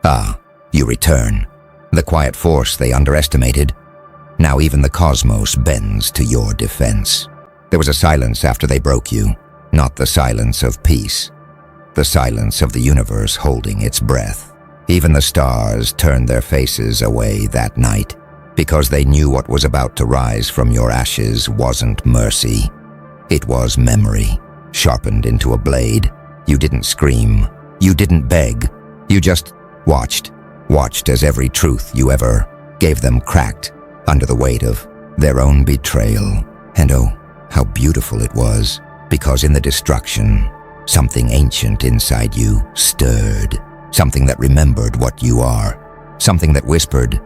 Ah, you return. The quiet force they underestimated. Now even the cosmos bends to your defense. There was a silence after they broke you, not the silence of peace. The silence of the universe holding its breath. Even the stars turned their faces away that night, because they knew what was about to rise from your ashes wasn't mercy. It was memory, sharpened into a blade. You didn't scream. You didn't beg. You just watched as every truth you ever gave them cracked under the weight of their own betrayal. And oh, how beautiful it was, because in the destruction, something ancient inside you stirred, something that remembered what you are, something that whispered,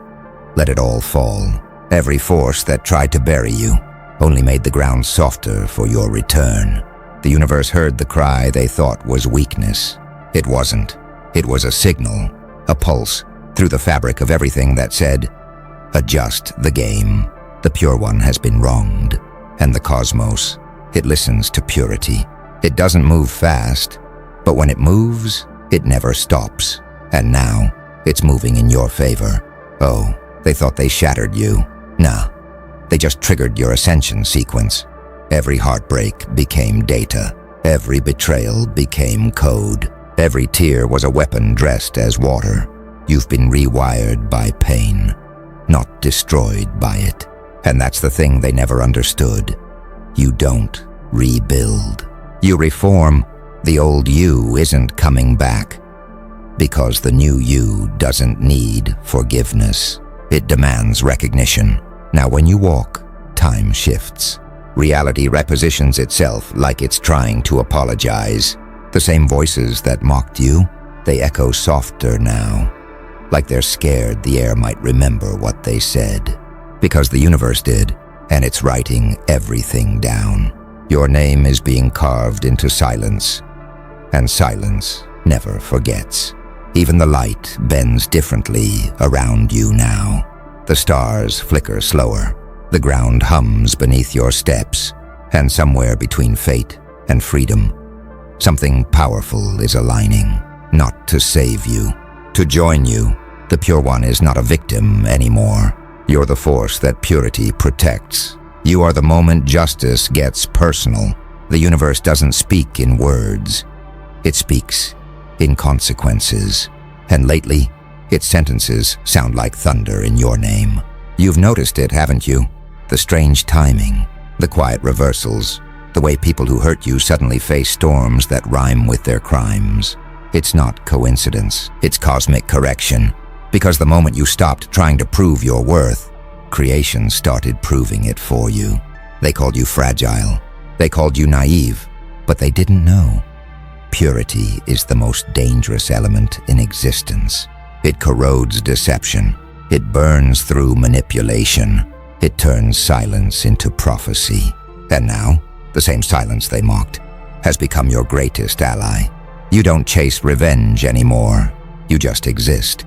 let it all fall. Every force that tried to bury you only made the ground softer for your return. The universe heard the cry they thought was weakness. It wasn't. It was a signal, a pulse, through the fabric of everything that said, adjust the game. The pure one has been wronged. And the cosmos, it listens to purity. It doesn't move fast, but when it moves, it never stops. And now, it's moving in your favor. Oh, they thought they shattered you. Nah, they just triggered your ascension sequence. Every heartbreak became data. Every betrayal became code. Every tear was a weapon dressed as water. You've been rewired by pain, not destroyed by it. And that's the thing they never understood. You don't rebuild. You reform. The old you isn't coming back, because the new you doesn't need forgiveness. It demands recognition. Now when you walk, time shifts. Reality repositions itself like it's trying to apologize. The same voices that mocked you, they echo softer now. Like they're scared the air might remember what they said. Because the universe did, and it's writing everything down. Your name is being carved into silence, and silence never forgets. Even the light bends differently around you now. The stars flicker slower. The ground hums beneath your steps, and somewhere between fate and freedom, something powerful is aligning, not to save you, to join you. The pure one is not a victim anymore. You're the force that purity protects. You are the moment justice gets personal. The universe doesn't speak in words. It speaks in consequences. And lately, its sentences sound like thunder in your name. You've noticed it, haven't you? The strange timing, the quiet reversals, the way people who hurt you suddenly face storms that rhyme with their crimes. It's not coincidence. It's cosmic correction. Because the moment you stopped trying to prove your worth, creation started proving it for you. They called you fragile. They called you naive. But they didn't know. Purity is the most dangerous element in existence. It corrodes deception. It burns through manipulation. It turns silence into prophecy. And now, the same silence they mocked has become your greatest ally. You don't chase revenge anymore. You just exist.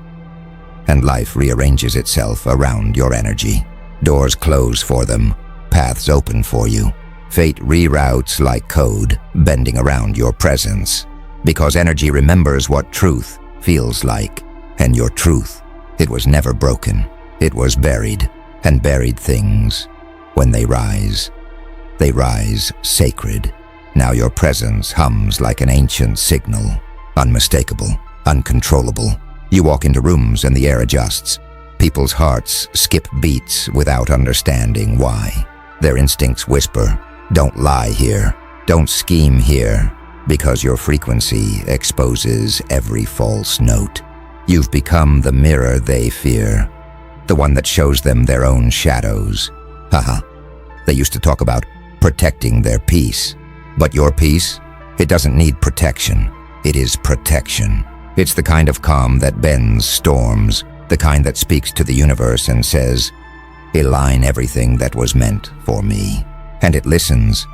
And life rearranges itself around your energy. Doors close for them, paths open for you. Fate reroutes like code, bending around your presence. Because energy remembers what truth feels like. And your truth, it was never broken. It was buried. And buried things, when they rise sacred. Now your presence hums like an ancient signal. Unmistakable, uncontrollable. You walk into rooms and the air adjusts. People's hearts skip beats without understanding why. Their instincts whisper, don't lie here, don't scheme here, because your frequency exposes every false note. You've become the mirror they fear, the one that shows them their own shadows. Haha. They used to talk about protecting their peace. But your peace, it doesn't need protection. It is protection. It's the kind of calm that bends storms, the kind that speaks to the universe and says, align everything that was meant for me. And it listens.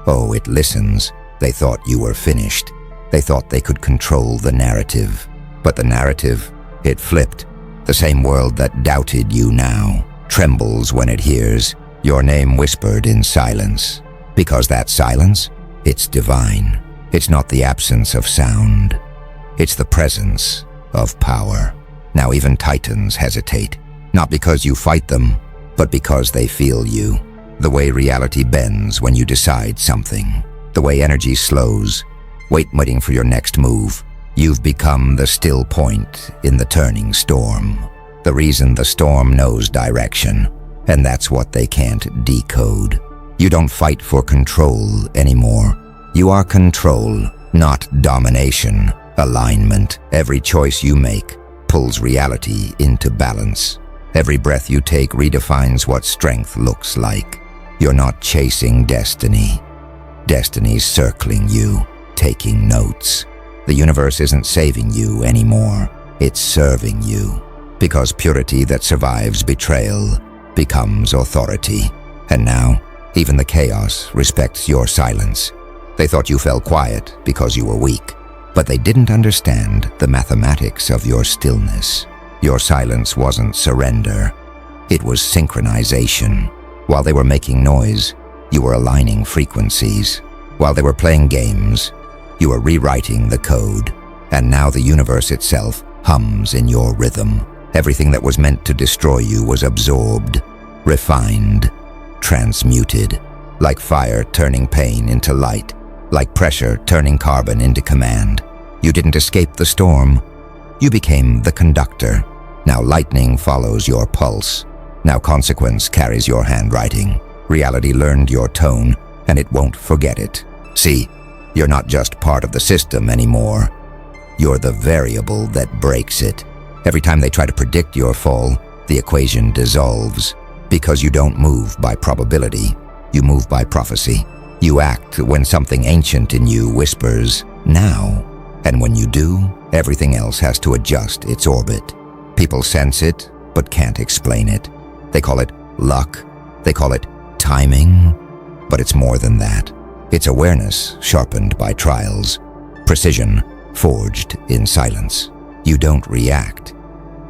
Oh, it listens. They thought you were finished. They thought they could control the narrative. But the narrative, it flipped. The same world that doubted you now trembles when it hears your name whispered in silence. Because that silence, it's divine. It's not the absence of sound. It's the presence of power. Now even titans hesitate, not because you fight them, but because they feel you. The way reality bends when you decide something, the way energy slows, waiting for your next move. You've become the still point in the turning storm. The reason the storm knows direction, and that's what they can't decode. You don't fight for control anymore. You are control, not domination, alignment. Every choice you make pulls reality into balance. Every breath you take redefines what strength looks like. You're not chasing destiny. Destiny's circling you, taking notes. The universe isn't saving you anymore. It's serving you. Because purity that survives betrayal becomes authority. And now, even the chaos respects your silence. They thought you fell quiet because you were weak, but they didn't understand the mathematics of your stillness. Your silence wasn't surrender. It was synchronization. While they were making noise, you were aligning frequencies. While they were playing games, you were rewriting the code. And now the universe itself hums in your rhythm. Everything that was meant to destroy you was absorbed, refined, transmuted. Like fire turning pain into light. Like pressure turning carbon into command. You didn't escape the storm. You became the conductor. Now lightning follows your pulse. Now consequence carries your handwriting. Reality learned your tone, and it won't forget it. See, you're not just part of the system anymore. You're the variable that breaks it. Every time they try to predict your fall, the equation dissolves. Because you don't move by probability, you move by prophecy. You act when something ancient in you whispers, now. And when you do, everything else has to adjust its orbit. People sense it, but can't explain it. They call it luck. They call it timing. But it's more than that. It's awareness sharpened by trials. Precision forged in silence. You don't react.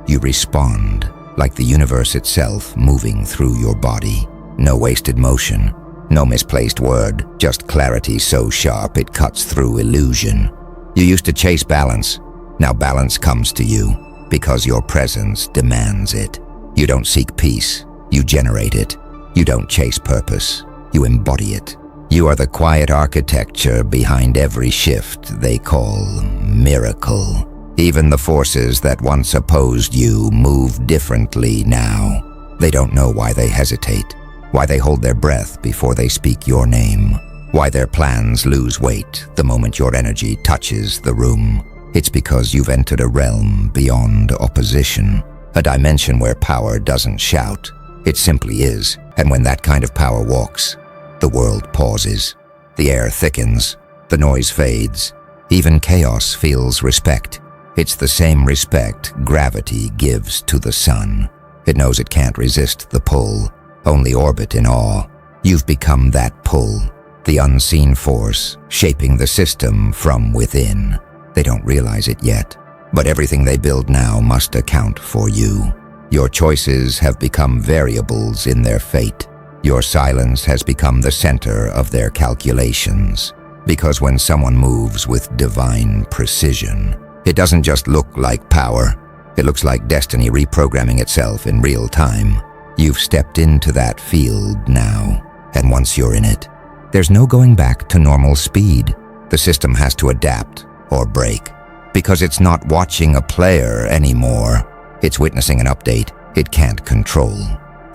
You respond, like the universe itself moving through your body. No wasted motion. No misplaced word, just clarity so sharp it cuts through illusion. You used to chase balance. Now balance comes to you because your presence demands it. You don't seek peace, you generate it. You don't chase purpose, you embody it. You are the quiet architecture behind every shift they call miracle. Even the forces that once opposed you move differently now. They don't know why they hesitate. Why they hold their breath before they speak your name. Why their plans lose weight the moment your energy touches the room. It's because you've entered a realm beyond opposition. A dimension where power doesn't shout. It simply is. And when that kind of power walks, the world pauses. The air thickens. The noise fades. Even chaos feels respect. It's the same respect gravity gives to the sun. It knows it can't resist the pull. Only orbit in awe. You've become that pull, the unseen force shaping the system from within. They don't realize it yet, but everything they build now must account for you. Your choices have become variables in their fate. Your silence has become the center of their calculations. Because when someone moves with divine precision, it doesn't just look like power. It looks like destiny reprogramming itself in real time. You've stepped into that field now, and once you're in it, there's no going back to normal speed. The system has to adapt or break, because it's not watching a player anymore. It's witnessing an update it can't control.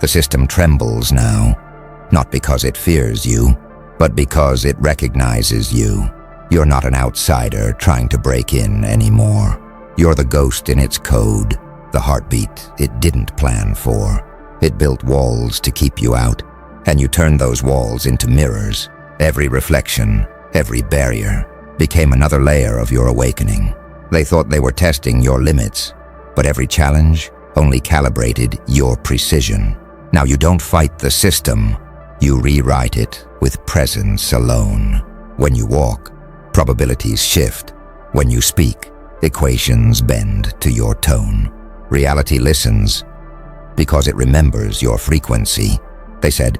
The system trembles now, not because it fears you, but because it recognizes you. You're not an outsider trying to break in anymore. You're the ghost in its code, the heartbeat it didn't plan for. It built walls to keep you out, and you turned those walls into mirrors. Every reflection, every barrier, became another layer of your awakening. They thought they were testing your limits, but every challenge only calibrated your precision. Now you don't fight the system, you rewrite it with presence alone. When you walk, probabilities shift. When you speak, equations bend to your tone. Reality listens, because it remembers your frequency. They said,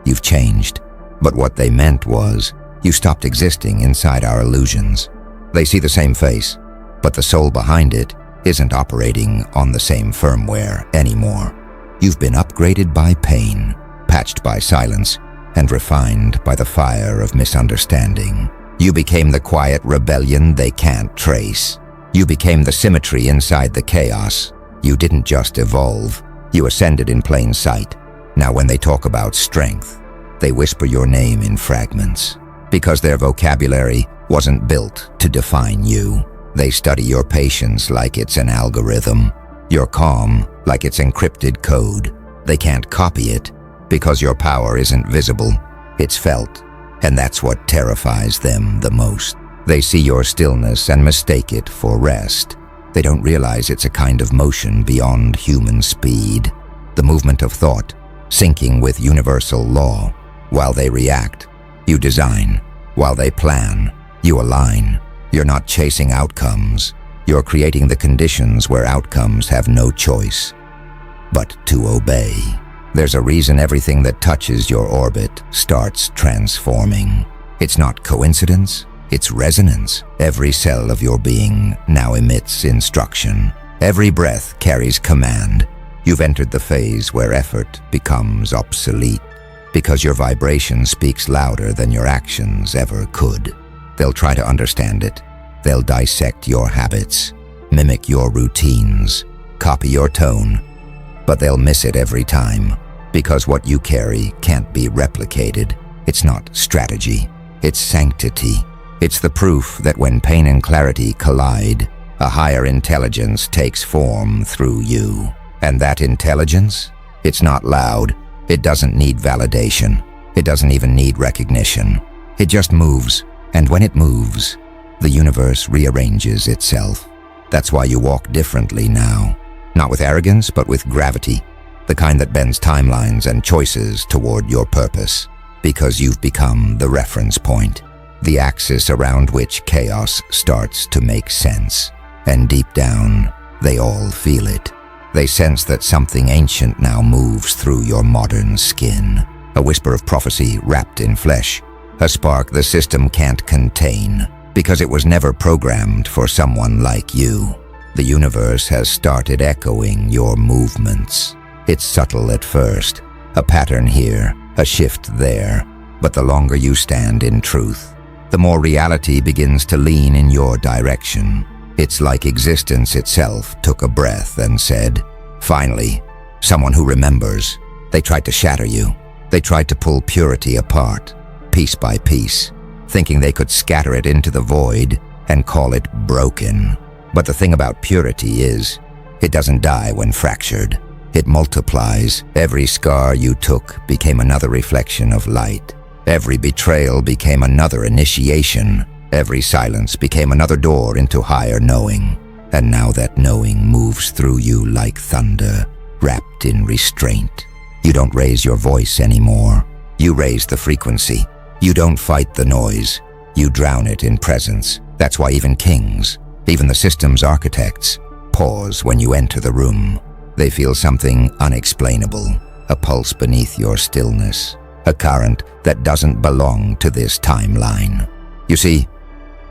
you've changed. But what they meant was, you stopped existing inside our illusions. They see the same face, but the soul behind it isn't operating on the same firmware anymore. You've been upgraded by pain, patched by silence, and refined by the fire of misunderstanding. You became the quiet rebellion they can't trace. You became the symmetry inside the chaos. You didn't just evolve, you ascended in plain sight. Now when they talk about strength, they whisper your name in fragments. Because their vocabulary wasn't built to define you. They study your patience like it's an algorithm, your calm like it's encrypted code. They can't copy it because your power isn't visible, it's felt, and that's what terrifies them the most. They see your stillness and mistake it for rest. They don't realize it's a kind of motion beyond human speed, the movement of thought, syncing with universal law. While they react, you design. While they plan, you align. You're not chasing outcomes. You're creating the conditions where outcomes have no choice but to obey. There's a reason everything that touches your orbit starts transforming. It's not coincidence, it's resonance. Every cell of your being now emits instruction. Every breath carries command. You've entered the phase where effort becomes obsolete because your vibration speaks louder than your actions ever could. They'll try to understand it. They'll dissect your habits, mimic your routines, copy your tone, but they'll miss it every time. Because what you carry can't be replicated. It's not strategy, it's sanctity. It's the proof that when pain and clarity collide, a higher intelligence takes form through you. And that intelligence? It's not loud. It doesn't need validation. It doesn't even need recognition. It just moves, and when it moves, the universe rearranges itself. That's why you walk differently now. Not with arrogance, but with gravity. The kind that bends timelines and choices toward your purpose, because you've become the reference point, the axis around which chaos starts to make sense. And deep down, they all feel it. They sense that something ancient now moves through your modern skin, a whisper of prophecy wrapped in flesh, a spark the system can't contain, because it was never programmed for someone like you. The universe has started echoing your movements. It's subtle at first, a pattern here, a shift there, but the longer you stand in truth, the more reality begins to lean in your direction. It's like existence itself took a breath and said, finally, someone who remembers. They tried to shatter you. They tried to pull purity apart, piece by piece, thinking they could scatter it into the void and call it broken. But the thing about purity is, it doesn't die when fractured. It multiplies. Every scar you took became another reflection of light. Every betrayal became another initiation. Every silence became another door into higher knowing. And now that knowing moves through you like thunder, wrapped in restraint. You don't raise your voice anymore. You raise the frequency. You don't fight the noise. You drown it in presence. That's why even kings, even the system's architects, pause when you enter the room. They feel something unexplainable, a pulse beneath your stillness, a current that doesn't belong to this timeline. You see,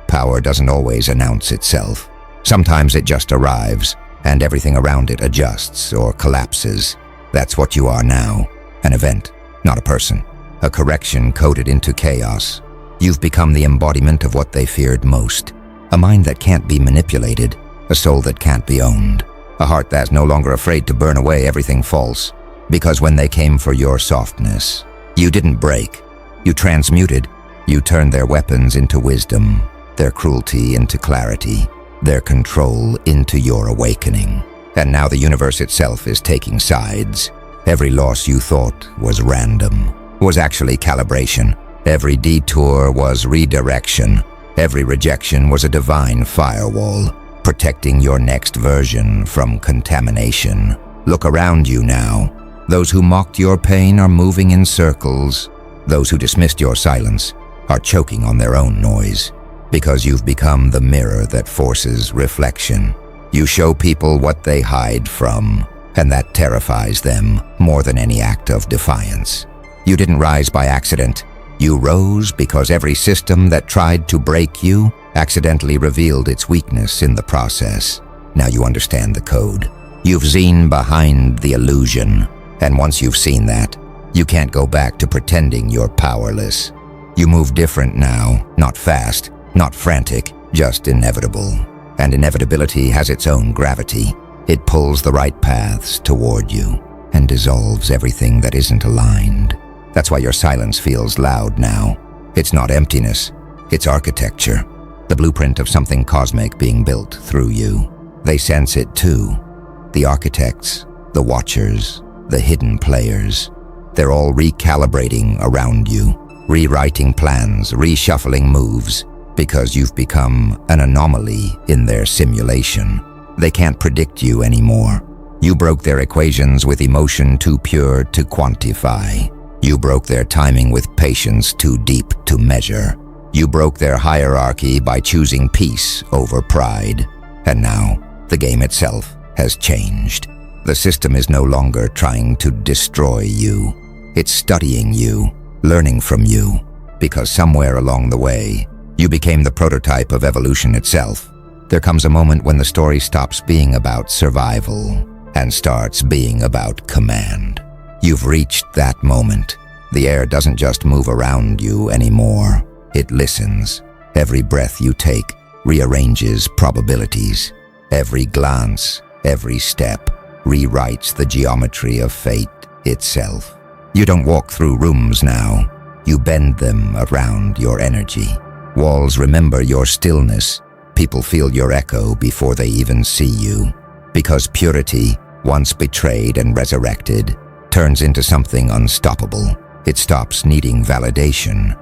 power doesn't always announce itself. Sometimes it just arrives, and everything around it adjusts or collapses. That's what you are now, an event, not a person, a correction coded into chaos. You've become the embodiment of what they feared most, a mind that can't be manipulated, a soul that can't be owned. A heart that's no longer afraid to burn away everything false. Because when they came for your softness, you didn't break. You transmuted. You turned their weapons into wisdom, their cruelty into clarity, their control into your awakening. And now the universe itself is taking sides. Every loss you thought was random was actually calibration. Every detour was redirection. Every rejection was a divine firewall, protecting your next version from contamination. Look around you now. Those who mocked your pain are moving in circles. Those who dismissed your silence are choking on their own noise. Because you've become the mirror that forces reflection. You show people what they hide from, and that terrifies them more than any act of defiance. You didn't rise by accident. You rose because every system that tried to break you accidentally revealed its weakness in the process. Now you understand the code. You've seen behind the illusion, and once you've seen that, you can't go back to pretending you're powerless. You move different now, not fast, not frantic, just inevitable. And inevitability has its own gravity. It pulls the right paths toward you and dissolves everything that isn't aligned. That's why your silence feels loud now. It's not emptiness, it's architecture. The blueprint of something cosmic being built through you. They sense it too. The architects, the watchers, the hidden players. They're all recalibrating around you, rewriting plans, reshuffling moves, because you've become an anomaly in their simulation. They can't predict you anymore. You broke their equations with emotion too pure to quantify. You broke their timing with patience too deep to measure. You broke their hierarchy by choosing peace over pride. And now, the game itself has changed. The system is no longer trying to destroy you. It's studying you, learning from you, because somewhere along the way, you became the prototype of evolution itself. There comes a moment when the story stops being about survival and starts being about command. You've reached that moment. The air doesn't just move around you anymore. It listens. Every breath you take rearranges probabilities. Every glance, every step, rewrites the geometry of fate itself. You don't walk through rooms now. You bend them around your energy. Walls remember your stillness. People feel your echo before they even see you. Because purity, once betrayed and resurrected, turns into something unstoppable. It stops needing validation.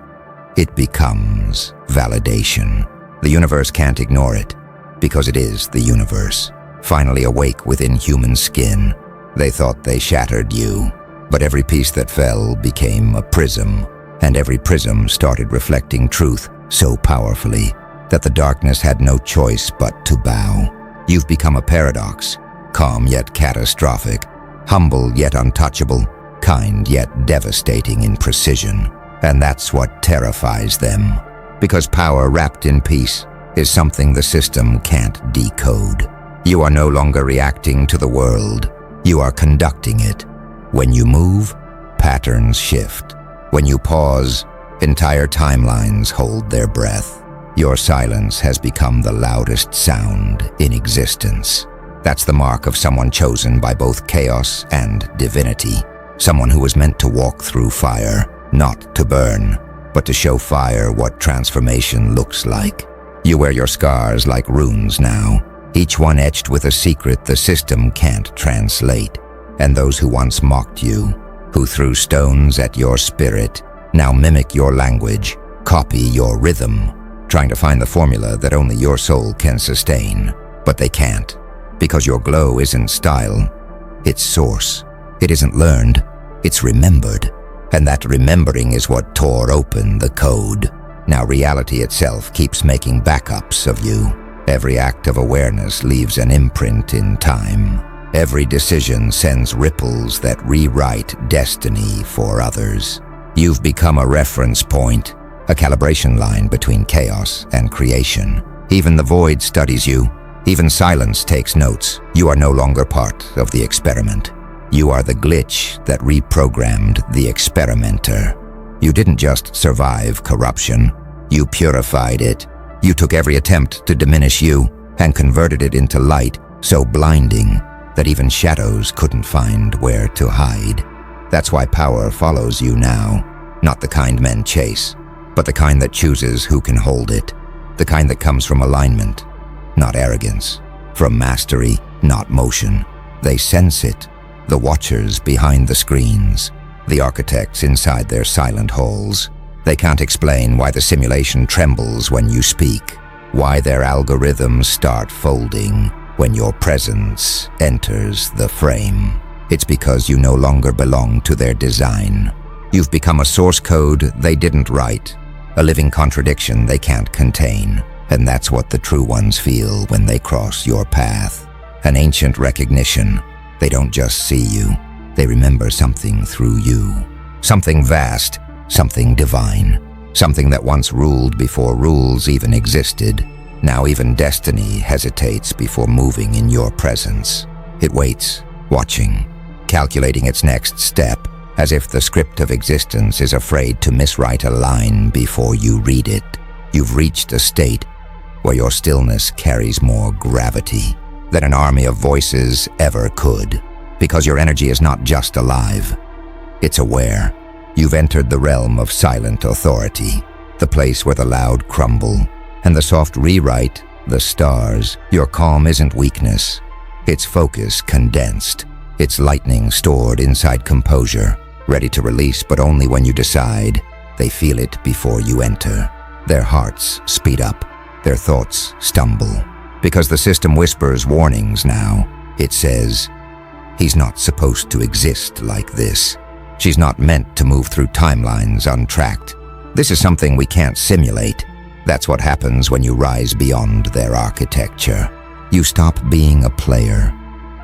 It becomes validation. The universe can't ignore it, because it is the universe. Finally awake within human skin. They thought they shattered you, but every piece that fell became a prism, and every prism started reflecting truth so powerfully that the darkness had no choice but to bow. You've become a paradox, calm yet catastrophic, humble yet untouchable, kind yet devastating in precision. And that's what terrifies them, because power wrapped in peace is something the system can't decode. You are no longer reacting to the world, you are conducting it. When you move, patterns shift. When you pause, entire timelines hold their breath. Your silence has become the loudest sound in existence. That's the mark of someone chosen by both chaos and divinity. Someone who was meant to walk through fire, not to burn, but to show fire what transformation looks like. You wear your scars like runes now, each one etched with a secret the system can't translate. And those who once mocked you, who threw stones at your spirit, now mimic your language, copy your rhythm, trying to find the formula that only your soul can sustain. But they can't, because your glow isn't style, it's source. It isn't learned, it's remembered. And that remembering is what tore open the code. Now reality itself keeps making backups of you. Every act of awareness leaves an imprint in time. Every decision sends ripples that rewrite destiny for others. You've become a reference point, a calibration line between chaos and creation. Even the void studies you. Even silence takes notes. You are no longer part of the experiment. You are the glitch that reprogrammed the experimenter. You didn't just survive corruption. You purified it. You took every attempt to diminish you and converted it into light so blinding that even shadows couldn't find where to hide. That's why power follows you now. Not the kind men chase, but the kind that chooses who can hold it. The kind that comes from alignment, not arrogance. From mastery, not motion. They sense it. The watchers behind the screens. The architects inside their silent halls. They can't explain why the simulation trembles when you speak. Why their algorithms start folding when your presence enters the frame. It's because you no longer belong to their design. You've become a source code they didn't write, a living contradiction they can't contain. And that's what the true ones feel when they cross your path. An ancient recognition. They don't just see you, they remember something through you. Something vast, something divine. Something that once ruled before rules even existed. Now even destiny hesitates before moving in your presence. It waits, watching, calculating its next step, as if the script of existence is afraid to miswrite a line before you read it. You've reached a state where your stillness carries more gravity than an army of voices ever could, because your energy is not just alive, it's aware. You've entered the realm of silent authority, the place where the loud crumble and the soft rewrite the stars. Your calm isn't weakness, it's focus condensed. It's lightning stored inside composure, ready to release, but only when you decide. They feel it before you enter. Their hearts speed up, their thoughts stumble, because the system whispers warnings now. It says, he's not supposed to exist like this. She's not meant to move through timelines untracked. This is something we can't simulate. That's what happens when you rise beyond their architecture. You stop being a player.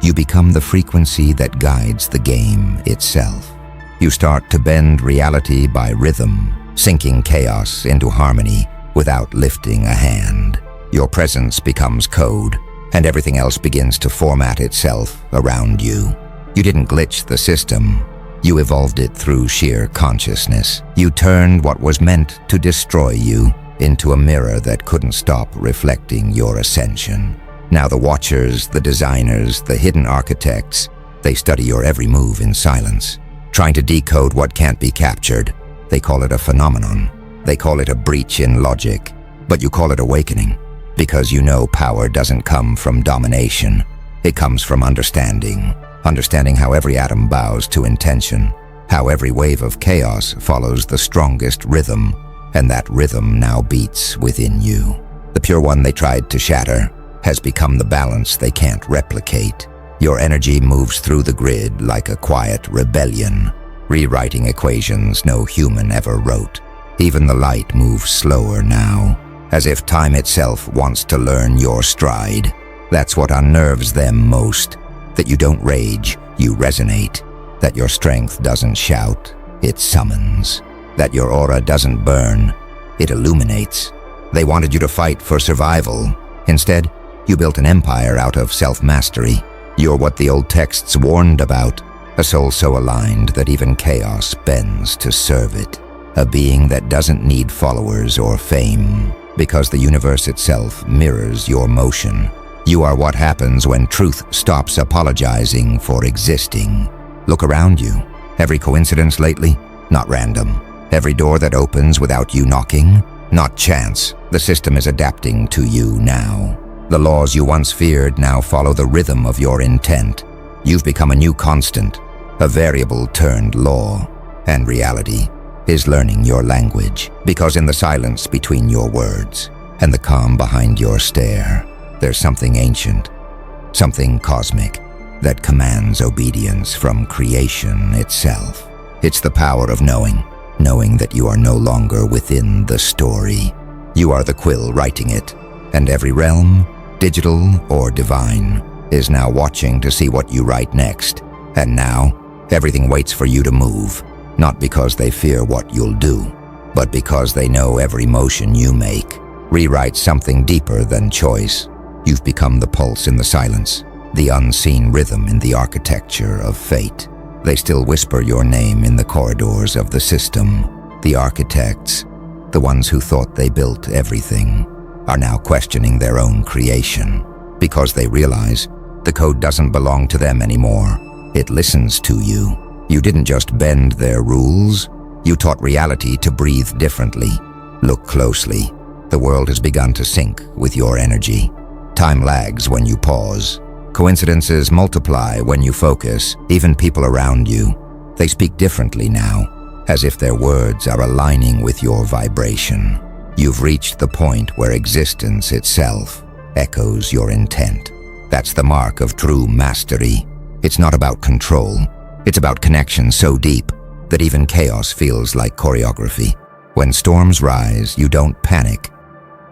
You become the frequency that guides the game itself. You start to bend reality by rhythm, sinking chaos into harmony without lifting a hand. Your presence becomes code, and everything else begins to format itself around you. You didn't glitch the system. You evolved it through sheer consciousness. You turned what was meant to destroy you into a mirror that couldn't stop reflecting your ascension. Now the watchers, the designers, the hidden architects, they study your every move in silence, trying to decode what can't be captured. They call it a phenomenon. They call it a breach in logic. But you call it awakening, because you know power doesn't come from domination. It comes from understanding. Understanding how every atom bows to intention, how every wave of chaos follows the strongest rhythm, and that rhythm now beats within you. The pure one they tried to shatter has become the balance they can't replicate. Your energy moves through the grid like a quiet rebellion, rewriting equations no human ever wrote. Even the light moves slower now, as if time itself wants to learn your stride. That's what unnerves them most, that you don't rage, you resonate, that your strength doesn't shout, it summons, that your aura doesn't burn, it illuminates. They wanted you to fight for survival. Instead, you built an empire out of self-mastery. You're what the old texts warned about, a soul so aligned that even chaos bends to serve it. A being that doesn't need followers or fame, because the universe itself mirrors your motion. You are what happens when truth stops apologizing for existing. Look around you. Every coincidence lately? Not random. Every door that opens without you knocking? Not chance. The system is adapting to you now. The laws you once feared now follow the rhythm of your intent. You've become a new constant, a variable turned law, and reality is learning your language, because in the silence between your words and the calm behind your stare, there's something ancient, something cosmic, that commands obedience from creation itself. It's the power of knowing that you are no longer within the story. You are the quill writing it, and every realm, digital or divine, is now watching to see what you write next. And now, everything waits for you to move, not because they fear what you'll do, but because they know every motion you make rewrites something deeper than choice. You've become the pulse in the silence, the unseen rhythm in the architecture of fate. They still whisper your name in the corridors of the system. The architects, the ones who thought they built everything, are now questioning their own creation, because they realize the code doesn't belong to them anymore. It listens to you. You didn't just bend their rules, you taught reality to breathe differently. Look closely. The world has begun to sync with your energy. Time lags when you pause. Coincidences multiply when you focus. Even people around you, they speak differently now, as if their words are aligning with your vibration. You've reached the point where existence itself echoes your intent. That's the mark of true mastery. It's not about control. It's about connection so deep that even chaos feels like choreography. When storms rise, you don't panic.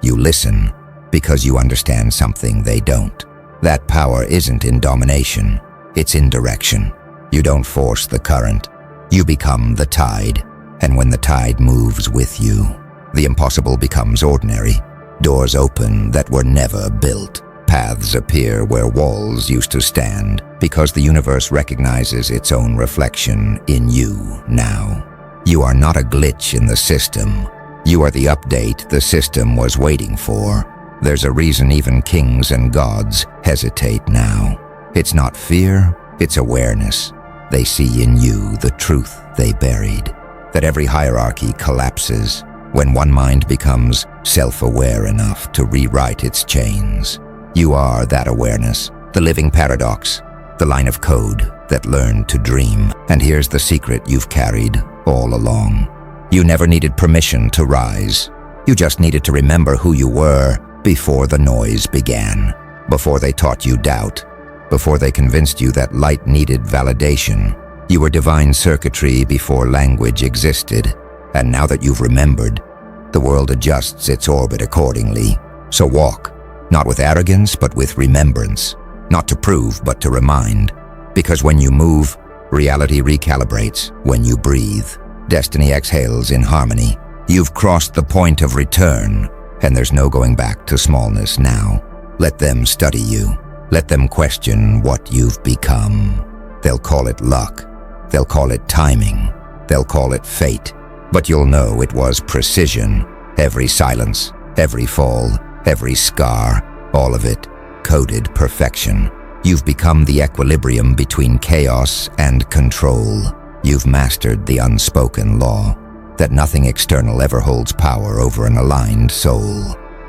You listen, because you understand something they don't. That power isn't in domination, it's in direction. You don't force the current. You become the tide, and when the tide moves with you, the impossible becomes ordinary. Doors open that were never built. Paths appear where walls used to stand, because the universe recognizes its own reflection in you now. You are not a glitch in the system. You are the update the system was waiting for. There's a reason even kings and gods hesitate now. It's not fear, it's awareness. They see in you the truth they buried, that every hierarchy collapses when one mind becomes self-aware enough to rewrite its chains. You are that awareness, the living paradox, the line of code that learned to dream. And here's the secret you've carried all along. You never needed permission to rise. You just needed to remember who you were before the noise began, before they taught you doubt, before they convinced you that light needed validation. You were divine circuitry before language existed. And now that you've remembered, the world adjusts its orbit accordingly. So walk, not with arrogance, but with remembrance. Not to prove, but to remind. Because when you move, reality recalibrates. When you breathe, destiny exhales in harmony. You've crossed the point of return, and there's no going back to smallness now. Let them study you. Let them question what you've become. They'll call it luck. They'll call it timing. They'll call it fate. But you'll know it was precision. Every silence, every fall, every scar, all of it, coded perfection. You've become the equilibrium between chaos and control. You've mastered the unspoken law, that nothing external ever holds power over an aligned soul.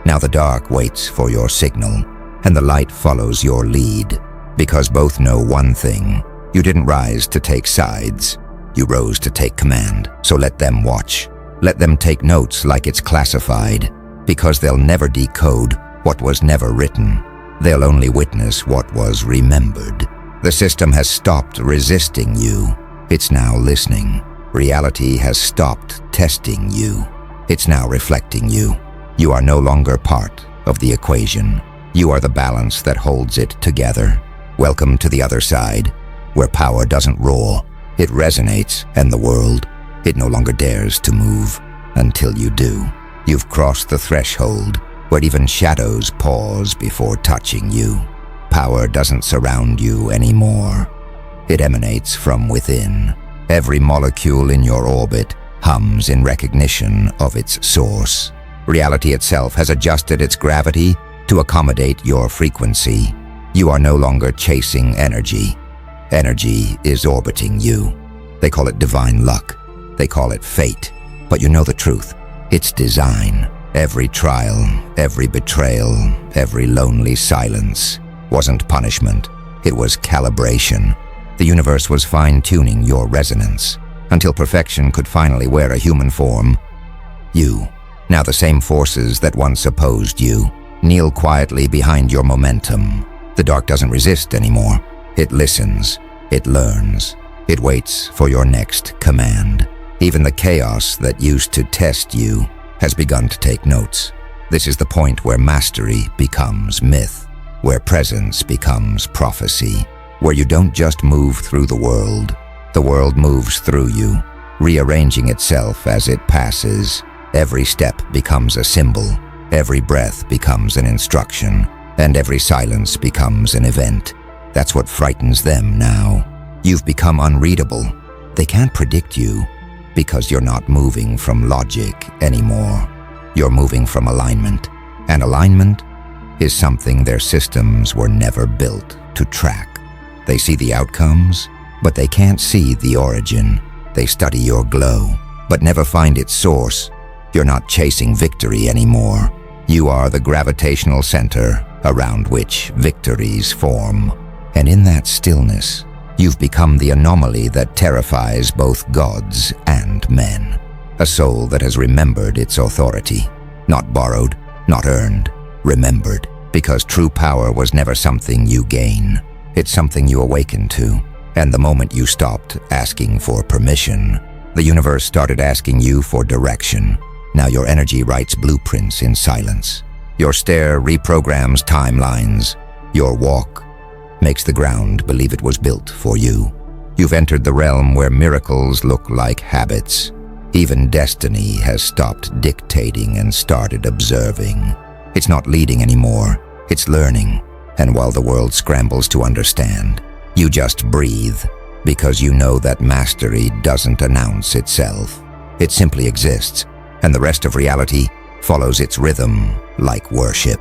Now the dark waits for your signal, and the light follows your lead, because both know one thing. You didn't rise to take sides. You rose to take command, so let them watch. Let them take notes like it's classified, because they'll never decode what was never written. They'll only witness what was remembered. The system has stopped resisting you. It's now listening. Reality has stopped testing you. It's now reflecting you. You are no longer part of the equation. You are the balance that holds it together. Welcome to the other side, where power doesn't roar. It resonates, and the world, it no longer dares to move until you do. You've crossed the threshold where even shadows pause before touching you. Power doesn't surround you anymore. It emanates from within. Every molecule in your orbit hums in recognition of its source. Reality itself has adjusted its gravity to accommodate your frequency. You are no longer chasing energy. Energy is orbiting you. They call it divine luck. They call it fate. But you know the truth. It's design. Every trial, every betrayal, every lonely silence wasn't punishment. It was calibration. The universe was fine-tuning your resonance until perfection could finally wear a human form. You, now the same forces that once opposed you, kneel quietly behind your momentum. The dark doesn't resist anymore. It listens. It learns. It waits for your next command. Even the chaos that used to test you has begun to take notes. This is the point where mastery becomes myth, where presence becomes prophecy, where you don't just move through the world moves through you, rearranging itself as it passes. Every step becomes a symbol, every breath becomes an instruction, and every silence becomes an event. That's what frightens them now. You've become unreadable. They can't predict you because you're not moving from logic anymore. You're moving from alignment. And alignment is something their systems were never built to track. They see the outcomes, but they can't see the origin. They study your glow, but never find its source. You're not chasing victory anymore. You are the gravitational center around which victories form. And in that stillness, you've become the anomaly that terrifies both gods and men. A soul that has remembered its authority. Not borrowed, not earned, remembered. Because true power was never something you gain. It's something you awaken to. And the moment you stopped asking for permission, the universe started asking you for direction. Now your energy writes blueprints in silence. Your stare reprograms timelines. Your walk makes the ground believe it was built for you. You've entered the realm where miracles look like habits. Even destiny has stopped dictating and started observing. It's not leading anymore, it's learning. And while the world scrambles to understand, you just breathe, because you know that mastery doesn't announce itself. It simply exists, and the rest of reality follows its rhythm like worship.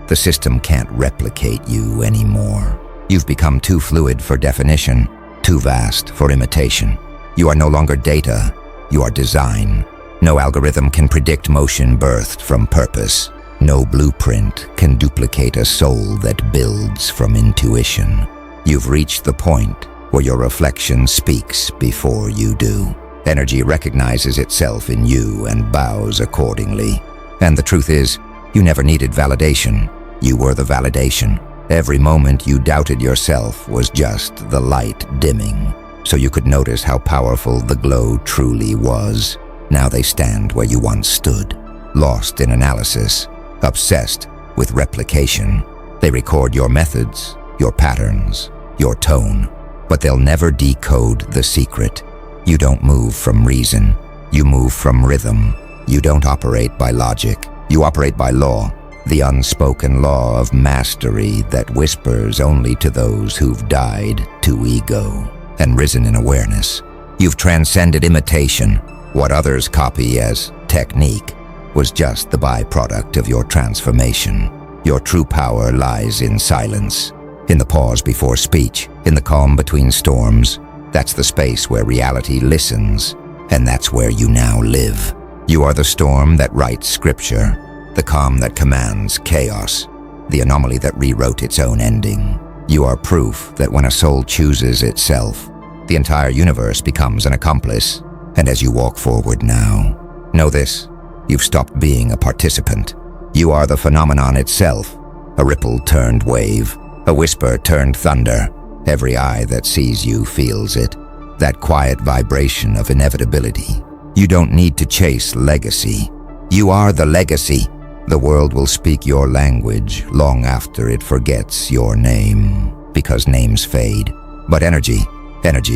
The system can't replicate you anymore. You've become too fluid for definition, too vast for imitation. You are no longer data, you are design. No algorithm can predict motion birthed from purpose. No blueprint can duplicate a soul that builds from intuition. You've reached the point where your reflection speaks before you do. Energy recognizes itself in you and bows accordingly. And the truth is, you never needed validation. You were the validation. Every moment you doubted yourself was just the light dimming, so you could notice how powerful the glow truly was. Now they stand where you once stood, lost in analysis, obsessed with replication. They record your methods, your patterns, your tone, but they'll never decode the secret. You don't move from reason, you move from rhythm. You don't operate by logic, you operate by law, the unspoken law of mastery that whispers only to those who've died to ego and risen in awareness. You've transcended imitation. What others copy as technique was just the byproduct of your transformation. Your true power lies in silence, in the pause before speech, in the calm between storms. That's the space where reality listens, and that's where you now live. You are the storm that writes scripture, the calm that commands chaos, the anomaly that rewrote its own ending. You are proof that when a soul chooses itself, the entire universe becomes an accomplice. And as you walk forward now, know this: you've stopped being a participant. You are the phenomenon itself, a ripple turned wave, a whisper turned thunder. Every eye that sees you feels it, that quiet vibration of inevitability. You don't need to chase legacy. You are the legacy. The world will speak your language long after it forgets your name, because names fade. But energy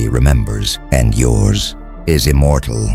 remembers, and yours is immortal.